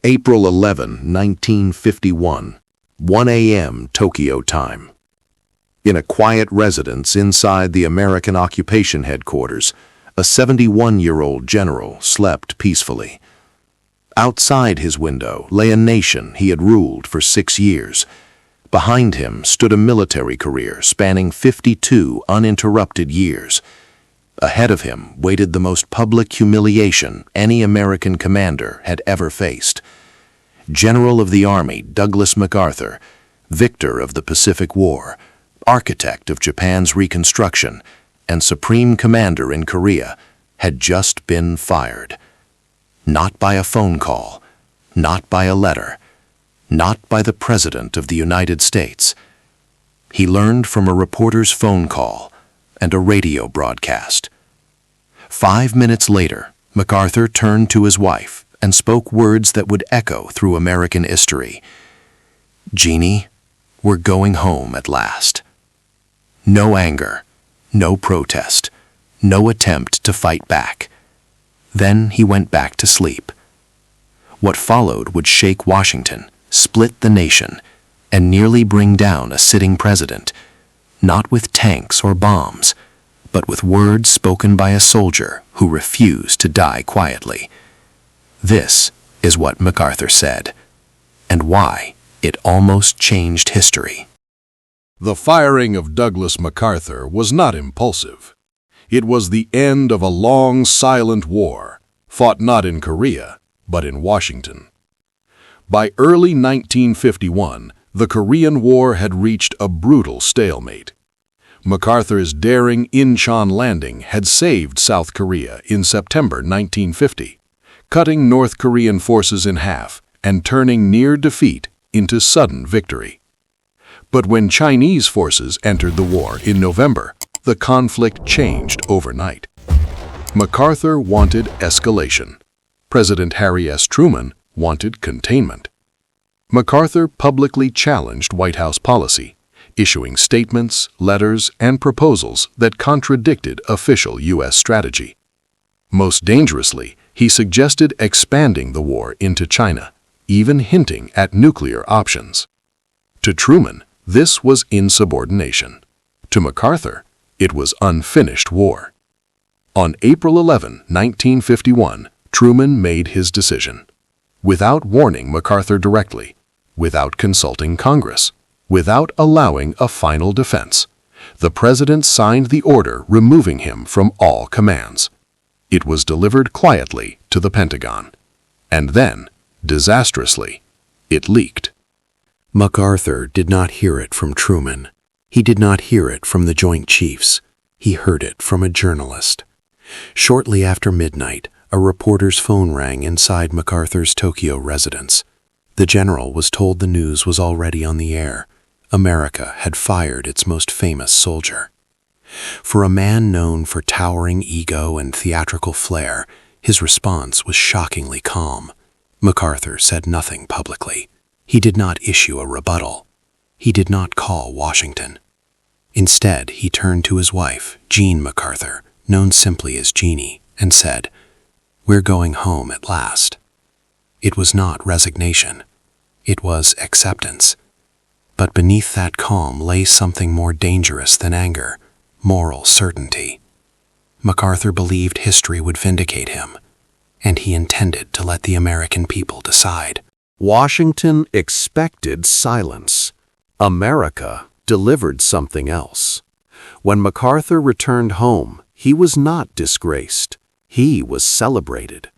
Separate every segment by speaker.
Speaker 1: April 11, 1951, 1 a.m. Tokyo time. In a quiet residence inside the American occupation headquarters, a 71-year-old general slept peacefully. Outside his window lay a nation he had ruled for 6 years. Behind him stood a military career spanning 52 uninterrupted years. Ahead of him waited the most public humiliation any American commander had ever faced. General of the Army Douglas MacArthur, victor of the Pacific War, architect of Japan's reconstruction, and supreme commander in Korea, had just been fired. Not by a phone call, not by a letter, not by the President of the United States. He learned from a reporter's phone call and a radio broadcast. 5 minutes later, MacArthur turned to his wife and spoke words that would echo through American history. "Jeannie, we're going home at last." No anger, no protest, no attempt to fight back. Then he went back to sleep. What followed would shake Washington, split the nation, and nearly bring down a sitting president, not with tanks or bombs, but with words spoken by a soldier who refused to die quietly. This is what MacArthur said, and why it almost changed history.
Speaker 2: The firing of Douglas MacArthur was not impulsive. It was the end of a long, silent war, fought not in Korea, but in Washington. By early 1951, the Korean War had reached a brutal stalemate. MacArthur's daring Incheon landing had saved South Korea in September 1950, cutting North Korean forces in half and turning near defeat into sudden victory. But when Chinese forces entered the war in November, the conflict changed overnight. MacArthur wanted escalation. President Harry S. Truman wanted containment. MacArthur publicly challenged White House policy, issuing statements, letters, and proposals that contradicted official U.S. strategy. Most dangerously, he suggested expanding the war into China, even hinting at nuclear options. To Truman, this was insubordination. To MacArthur, it was unfinished war. On April 11, 1951, Truman made his decision. Without warning MacArthur directly, without consulting Congress, without allowing a final defense, the president signed the order removing him from all commands. It was delivered quietly to the Pentagon. And then, disastrously, it leaked.
Speaker 3: MacArthur did not hear it from Truman. He did not hear it from the Joint Chiefs. He heard it from a journalist. Shortly after midnight, a reporter's phone rang inside MacArthur's Tokyo residence. The general was told the news was already on the air. America had fired its most famous soldier. For a man known for towering ego and theatrical flair, his response was shockingly calm. MacArthur said nothing publicly. He did not issue a rebuttal. He did not call Washington. Instead, he turned to his wife, Jean MacArthur, known simply as Jeannie, and said, "We're going home at last." It was not resignation. It was acceptance. But beneath that calm lay something more dangerous than anger, moral certainty. MacArthur believed history would vindicate him, and he intended to let the American people decide.
Speaker 4: Washington expected silence. America delivered something else. When MacArthur returned home, he was not disgraced. He was celebrated.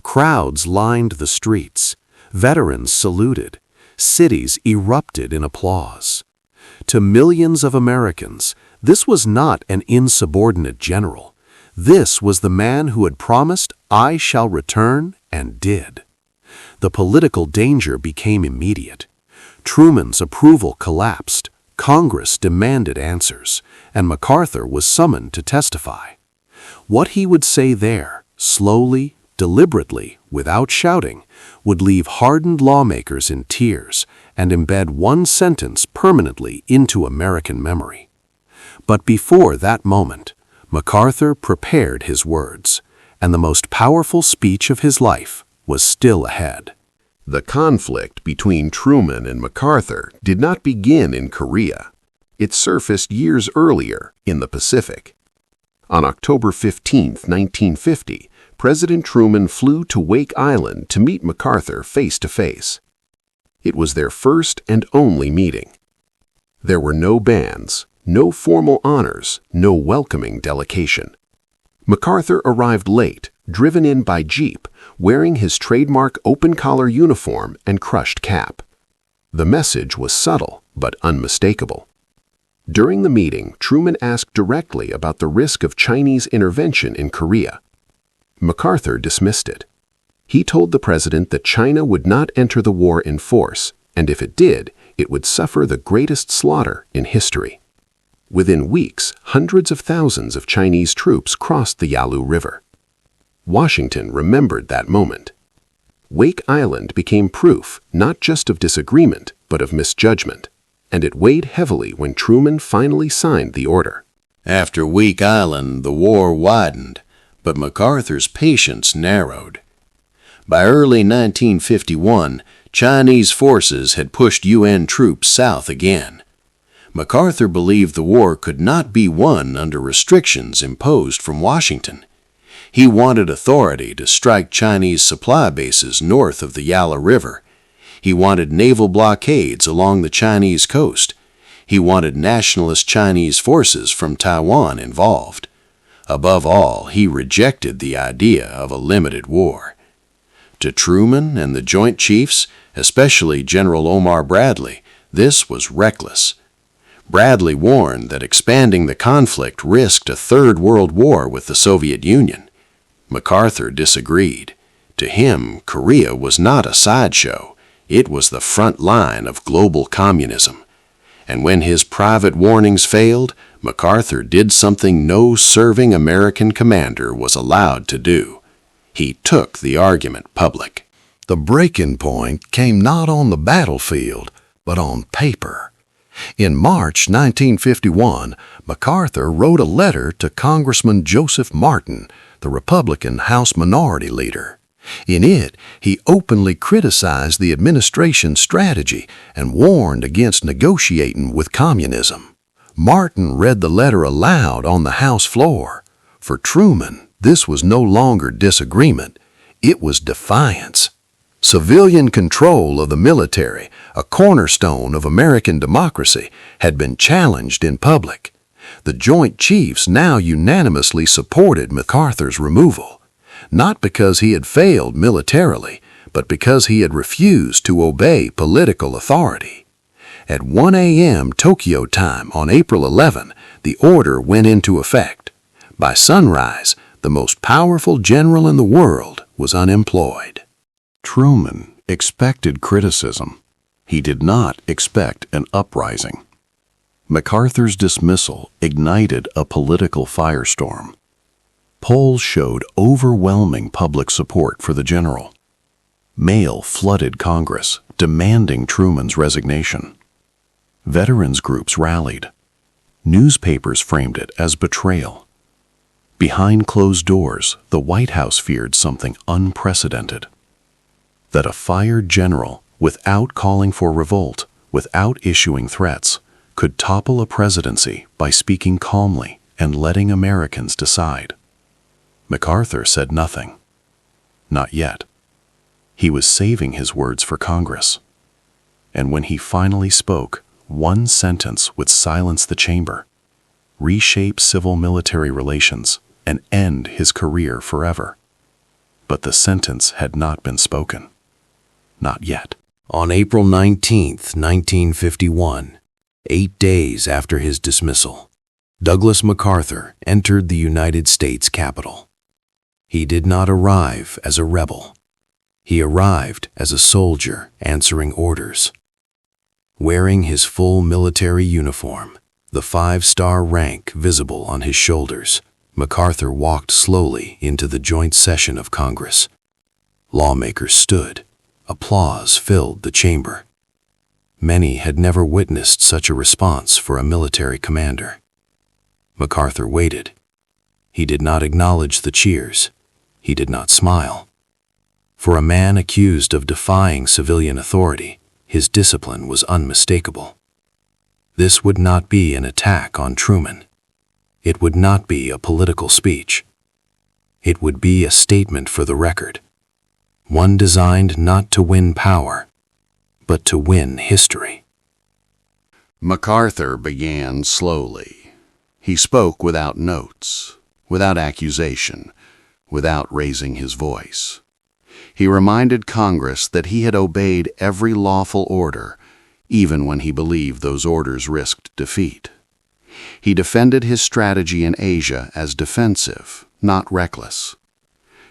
Speaker 4: Crowds lined the streets. Veterans saluted. Cities erupted in applause. To millions of Americans, this was not an insubordinate general. This was the man who had promised, "I shall return," and did. The political danger became immediate. Truman's approval collapsed. Congress demanded answers, and MacArthur was summoned to testify. What he would say there, slowly, deliberately, without shouting, would leave hardened lawmakers in tears and embed one sentence permanently into American memory. But before that moment, MacArthur prepared his words, and the most powerful speech of his life was still ahead. The conflict between Truman and MacArthur did not begin in Korea. It surfaced years earlier in the Pacific. On October 15, 1950, President Truman flew to Wake Island to meet MacArthur face to face. It was their first and only meeting. There were no bands, no formal honors, no welcoming delegation. MacArthur arrived late, driven in by Jeep, wearing his trademark open-collar uniform and crushed cap. The message was subtle but unmistakable. During the meeting, Truman asked directly about the risk of Chinese intervention in Korea. MacArthur dismissed it. He told the president that China would not enter the war in force, and if it did, it would suffer the greatest slaughter in history. Within weeks, hundreds of thousands of Chinese troops crossed the Yalu River. Washington remembered that moment. Wake Island became proof not just of disagreement, but of misjudgment, and it weighed heavily when Truman finally signed the order.
Speaker 2: After Wake Island, the war widened, but MacArthur's patience narrowed. By early 1951, Chinese forces had pushed UN troops south again. MacArthur believed the war could not be won under restrictions imposed from Washington. He wanted authority to strike Chinese supply bases north of the Yalu River. He wanted naval blockades along the Chinese coast. He wanted nationalist Chinese forces from Taiwan involved. Above all, he rejected the idea of a limited war. To Truman and the Joint Chiefs, especially General Omar Bradley, this was reckless. Bradley warned that expanding the conflict risked a third world war with the Soviet Union. MacArthur disagreed. To him, Korea was not a sideshow. It was the front line of global communism. And when his private warnings failed, MacArthur did something no serving American commander was allowed to do. He took the argument public.
Speaker 3: The breaking point came not on the battlefield, but on paper. In March 1951, MacArthur wrote a letter to Congressman Joseph Martin, the Republican House Minority Leader. In it, he openly criticized the administration's strategy and warned against negotiating with communism. Martin read the letter aloud on the House floor. For Truman, this was no longer disagreement, it was defiance. Civilian control of the military, a cornerstone of American democracy, had been challenged in public. The Joint Chiefs now unanimously supported MacArthur's removal, not because he had failed militarily, but because he had refused to obey political authority. At 1 a.m. Tokyo time on April 11, the order went into effect. By sunrise, the most powerful general in the world was unemployed.
Speaker 1: Truman expected criticism. He did not expect an uprising. MacArthur's dismissal ignited a political firestorm. Polls showed overwhelming public support for the general. Mail flooded Congress, demanding Truman's resignation. Veterans groups rallied. Newspapers framed it as betrayal. Behind closed doors, the White House feared something unprecedented. That a fired general, without calling for revolt, without issuing threats, could topple a presidency by speaking calmly and letting Americans decide. MacArthur said nothing. Not yet. He was saving his words for Congress. And when he finally spoke, one sentence would silence the chamber, reshape civil-military relations, and end his career forever. But the sentence had not been spoken. Not yet.
Speaker 3: On April 19, 1951, 8 days after his dismissal, Douglas MacArthur entered the United States Capitol. He did not arrive as a rebel. He arrived as a soldier answering orders. Wearing his full military uniform, the 5-star rank visible on his shoulders, MacArthur walked slowly into the joint session of Congress. Lawmakers stood. Applause filled the chamber. Many had never witnessed such a response for a military commander. MacArthur waited. He did not acknowledge the cheers. He did not smile. For a man accused of defying civilian authority, his discipline was unmistakable. This would not be an attack on Truman. It would not be a political speech. It would be a statement for the record, one designed not to win power, but to win history.
Speaker 4: MacArthur began slowly. He spoke without notes, without accusation, without raising his voice. He reminded Congress that he had obeyed every lawful order, even when he believed those orders risked defeat. He defended his strategy in Asia as defensive, not reckless.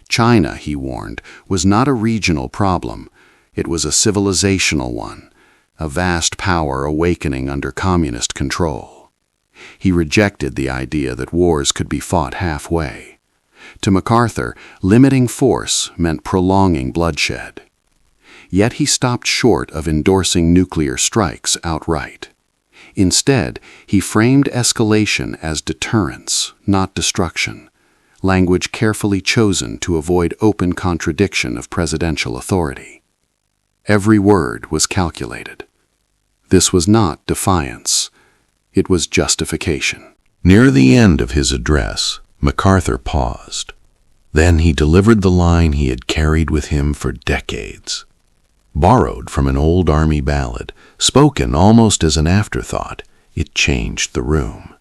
Speaker 4: China, he warned, was not a regional problem. It was a civilizational one, a vast power awakening under communist control. He rejected the idea that wars could be fought halfway. To MacArthur, limiting force meant prolonging bloodshed. Yet he stopped short of endorsing nuclear strikes outright. Instead, he framed escalation as deterrence, not destruction, language carefully chosen to avoid open contradiction of presidential authority. Every word was calculated. This was not defiance. It was justification.
Speaker 3: Near the end of his address, MacArthur paused. Then he delivered the line he had carried with him for decades. Borrowed from an old army ballad, spoken almost as an afterthought, it changed the room.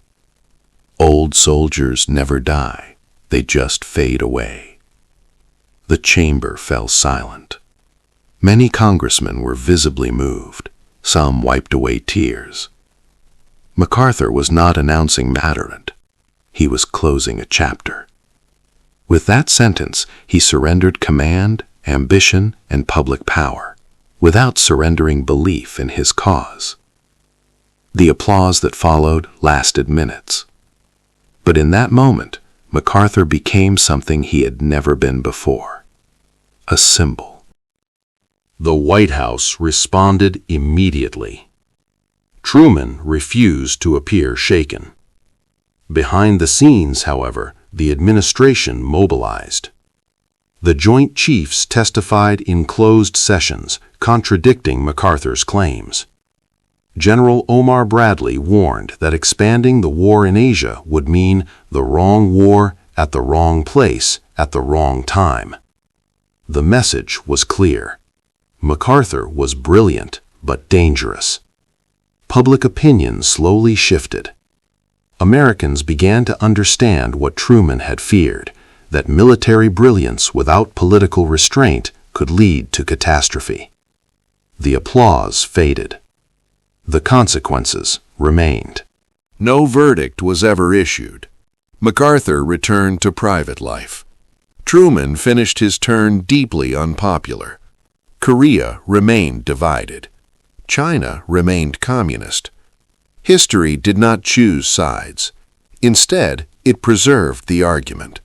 Speaker 3: Old soldiers never die, they just fade away. The chamber fell silent. Many congressmen were visibly moved. Some wiped away tears. MacArthur was not announcing Matterant. He was closing a chapter. With that sentence, he surrendered command, ambition, and public power, without surrendering belief in his cause. The applause that followed lasted minutes. But in that moment, MacArthur became something he had never been before, a symbol. The White House responded immediately. Truman refused to appear shaken. Behind the scenes, however, the administration mobilized. The Joint Chiefs testified in closed sessions, contradicting MacArthur's claims. General Omar Bradley warned that expanding the war in Asia would mean the wrong war at the wrong place at the wrong time. The message was clear. MacArthur was brilliant but dangerous. Public opinion slowly shifted. Americans began to understand what Truman had feared, that military brilliance without political restraint could lead to catastrophe. The applause faded. The consequences remained.
Speaker 2: No verdict was ever issued. MacArthur returned to private life. Truman finished his term deeply unpopular. Korea remained divided. China remained communist. History did not choose sides. Instead, it preserved the argument.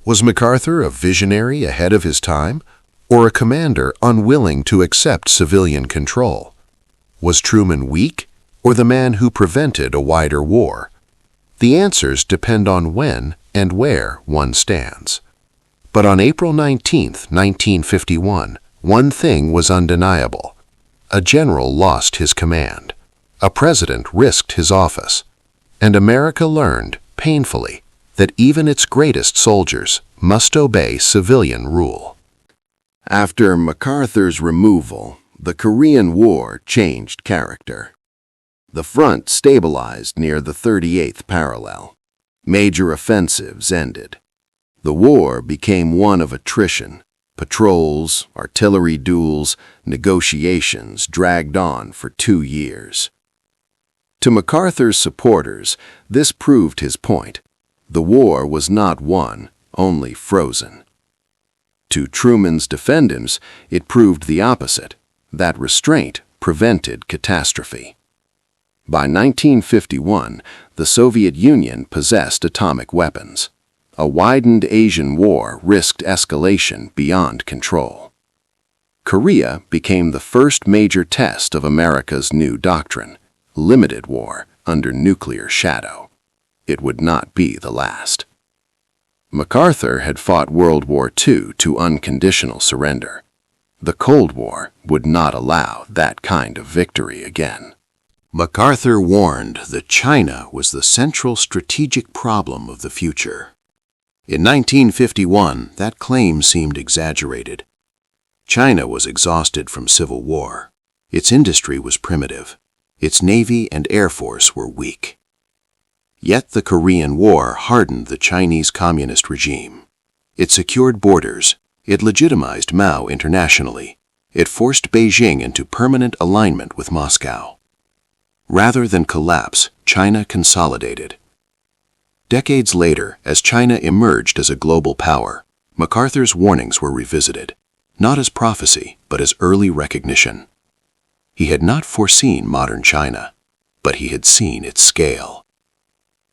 Speaker 2: Was MacArthur a visionary ahead of his time, or a commander unwilling to accept civilian control? Was Truman weak, or the man who prevented a wider war? The answers depend on when and where one stands. But on April 19, 1951, one thing was undeniable. A general lost his command. A president risked his office. And America learned, painfully, that even its greatest soldiers must obey civilian rule. After MacArthur's removal, the Korean War changed character. The front stabilized near the 38th parallel. Major offensives ended. The war became one of attrition. Patrols, artillery duels, negotiations dragged on for 2 years. To MacArthur's supporters, this proved his point. The war was not won, only frozen. To Truman's defendants, it proved the opposite, that restraint prevented catastrophe. By 1951, the Soviet Union possessed atomic weapons. A widened Asian war risked escalation beyond control. Korea became the first major test of America's new doctrine, limited war under nuclear shadow. It would not be the last. MacArthur had fought World War II to unconditional surrender. The Cold War would not allow that kind of victory again.
Speaker 4: MacArthur warned that China was the central strategic problem of the future. In 1951, that claim seemed exaggerated. China was exhausted from civil war. Its industry was primitive. Its navy and air force were weak. Yet the Korean War hardened the Chinese communist regime. It secured borders. It legitimized Mao internationally. It forced Beijing into permanent alignment with Moscow. Rather than collapse, China consolidated. Decades later, as China emerged as a global power, MacArthur's warnings were revisited, not as prophecy, but as early recognition. He had not foreseen modern China, but he had seen its scale.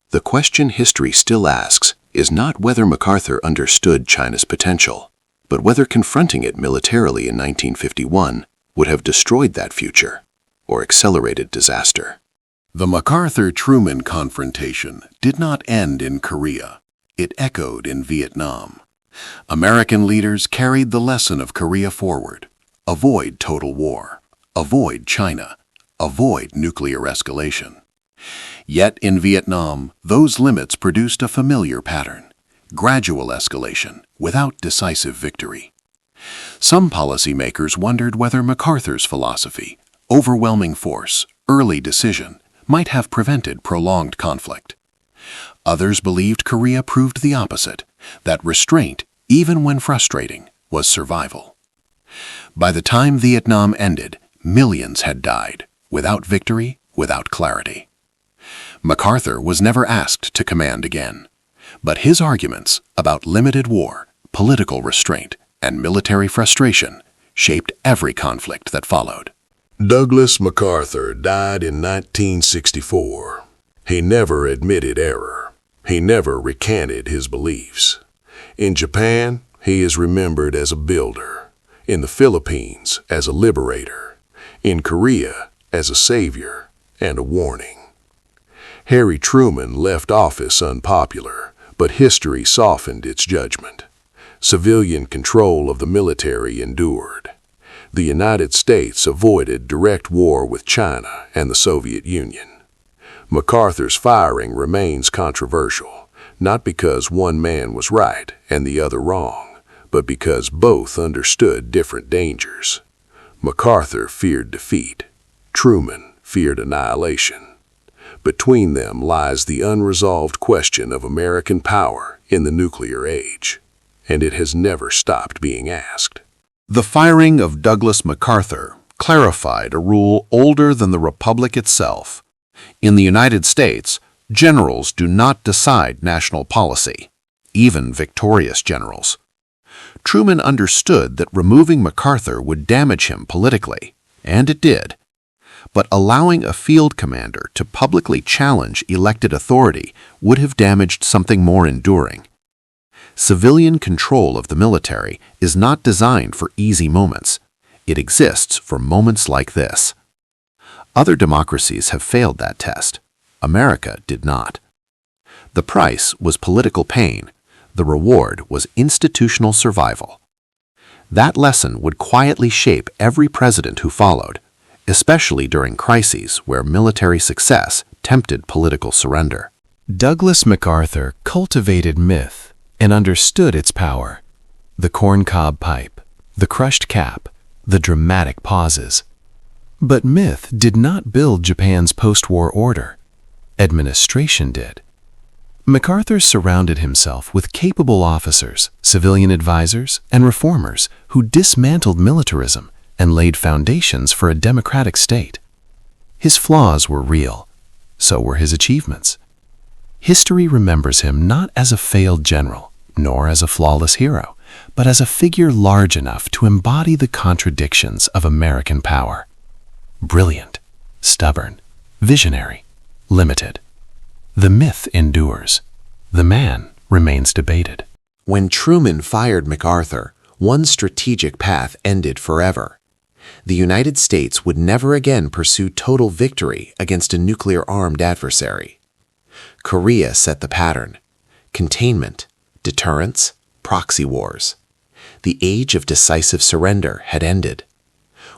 Speaker 4: The question history still asks is not whether MacArthur understood China's potential, but whether confronting it militarily in 1951 would have destroyed that future or accelerated disaster.
Speaker 2: The MacArthur-Truman confrontation did not end in Korea. It echoed in Vietnam. American leaders carried the lesson of Korea forward. Avoid total war. Avoid China. Avoid nuclear escalation. Yet in Vietnam, those limits produced a familiar pattern: gradual escalation without decisive victory. Some policymakers wondered whether MacArthur's philosophy, overwhelming force, early decision, might have prevented prolonged conflict. Others believed Korea proved the opposite, that restraint, even when frustrating, was survival. By the time Vietnam ended, millions had died, without victory, without clarity. MacArthur was never asked to command again, but his arguments about limited war, political restraint, and military frustration shaped every conflict that followed.
Speaker 5: Douglas MacArthur died in 1964. He never admitted error. He never recanted his beliefs. In Japan, he is remembered as a builder. In the Philippines, as a liberator. In Korea, as a savior and a warning. Harry Truman left office unpopular, but history softened its judgment. Civilian control of the military endured. The United States avoided direct war with China and the Soviet Union. MacArthur's firing remains controversial, not because one man was right and the other wrong, but because both understood different dangers. MacArthur feared defeat. Truman feared annihilation. Between them lies the unresolved question of American power in the nuclear age, and it has never stopped being asked.
Speaker 1: The firing of Douglas MacArthur clarified a rule older than the Republic itself. In the United States, generals do not decide national policy, even victorious generals. Truman understood that removing MacArthur would damage him politically, and it did. But allowing a field commander to publicly challenge elected authority would have damaged something more enduring. Civilian control of the military is not designed for easy moments. It exists for moments like this. Other democracies have failed that test. America did not. The price was political pain. The reward was institutional survival. That lesson would quietly shape every president who followed, especially during crises where military success tempted political surrender.
Speaker 3: Douglas MacArthur cultivated myth and understood its power. The corncob pipe, the crushed cap, the dramatic pauses. But myth did not build Japan's post-war order. Administration did. MacArthur surrounded himself with capable officers, civilian advisors, and reformers who dismantled militarism and laid foundations for a democratic state. His flaws were real. So were his achievements. History remembers him not as a failed general, nor as a flawless hero, but as a figure large enough to embody the contradictions of American power. Brilliant, stubborn, visionary, limited. The myth endures. The man remains debated.
Speaker 4: When Truman fired MacArthur, one strategic path ended forever. The United States would never again pursue total victory against a nuclear-armed adversary. Korea set the pattern: containment,
Speaker 6: deterrence, proxy wars. The age of decisive surrender had ended.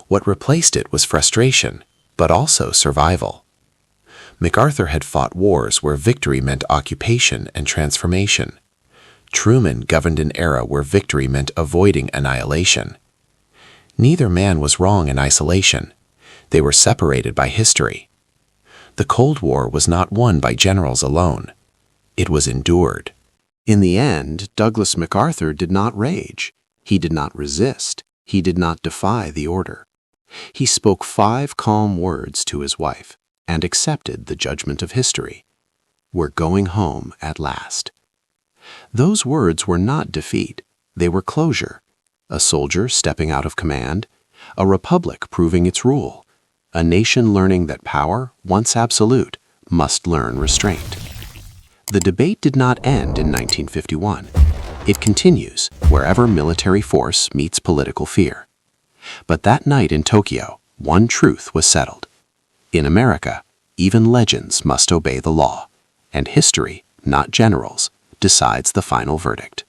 Speaker 6: What replaced it was frustration, but also survival. MacArthur had fought wars where victory meant occupation and transformation. Truman governed an era where victory meant avoiding annihilation. Neither man was wrong in isolation. They were separated by history. The Cold War was not won by generals alone. It was endured.
Speaker 4: In the end, Douglas MacArthur did not rage. He did not resist. He did not defy the order. He spoke 5 calm words to his wife and accepted the judgment of history. We're going home at last. Those words were not defeat. They were closure. A soldier stepping out of command, a republic proving its rule, a nation learning that power, once absolute, must learn restraint. The debate did not end in 1951. It continues wherever military force meets political fear. But that night in Tokyo, one truth was settled. In America, even legends must obey the law, and history, not generals, decides the final verdict.